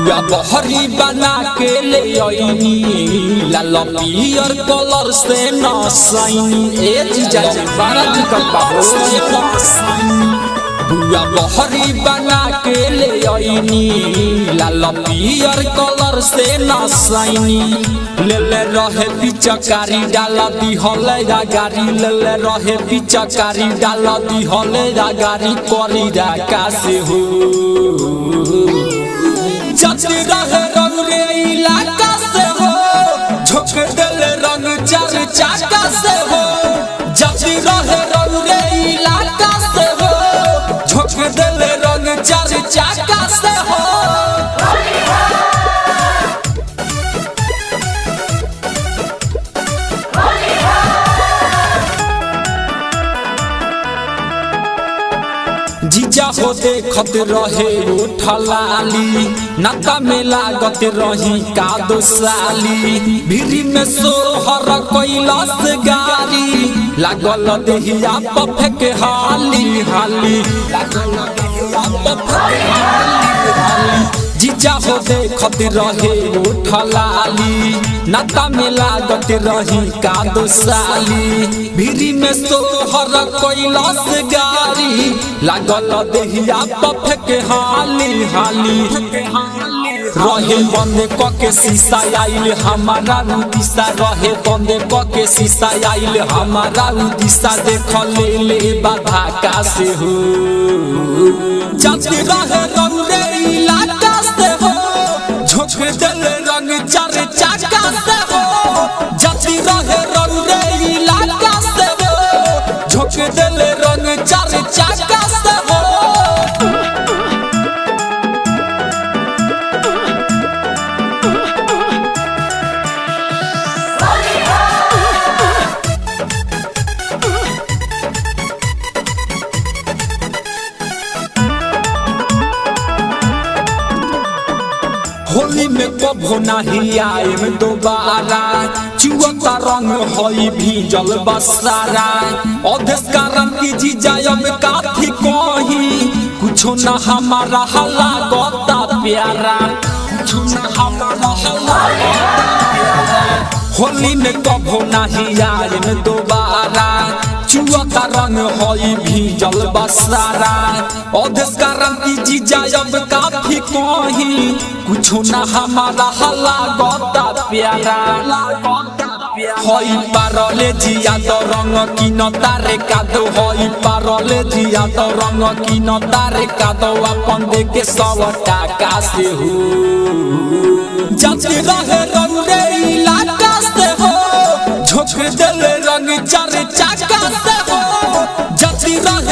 बुआ बहरी बना के ले आईनी लाल पियर कलर से नसाईनी ए जीजा जी बारा टिकट बाबू बुआ बहरी बना के ले आईनी लाल पियर कलर से नसाईनी ले रहे पिचकारी डाला दी हले गाड़ी ले रहे पिचकारी डाला दी हले गाड़ी करी का से हो जति रहे रंग रे इलाका से हो झोंक देले रंग चार चाका से हो जति रहे रंग रे इलाका से हो झोंक देले रंग चार चाका से हो जीजा हो देखत रहे उठलाली नाता में लागत रही कादो साली भीरी में सोहर कैलाश गारी लागल देहिया पफे के हाली हाली लागल देहिया पफे के हाली जीजा हो देखत रहे उठलाली नाता में लागत रही कादो साली भीरी में सोहर कैलाश गारी लागल देहिया पफे के हाली हाली रहे बंदे के शीशा आइल हमारा दिशा रहे बंदे के शीशा आइल हमारा दिशा देख ले बाधा का से हो जति रहे रंग रे इलाका से हो झोंक देले रंग चार चाका से हो जति रहे रंग रे इलाका से हो झोंक देले रंग चार चाका से हो होली में कभो नहीं आएम दोबारा चुअता रंग होई भीजल बसारा अधेश कारण की जीजा अब काफी कही कुछो न हमारा हला गोता प्यारा कुछो न हमारा हला होली में कभो नहीं आएम दोबारा चुअता रंग होई भीजल बसारा अधेश कारण की जीजा अब काफी कही कुछो न हमारा हला गोता प्यारा होई पारले जिया तो रंग की न तारे कादो होई पारले जिया तो रंग की न तारे कादो अपन दे के 100 टाका से हो जति रहे रंग रे इलाका से हो झोंक देले रंग चार चाका से हो जति रहे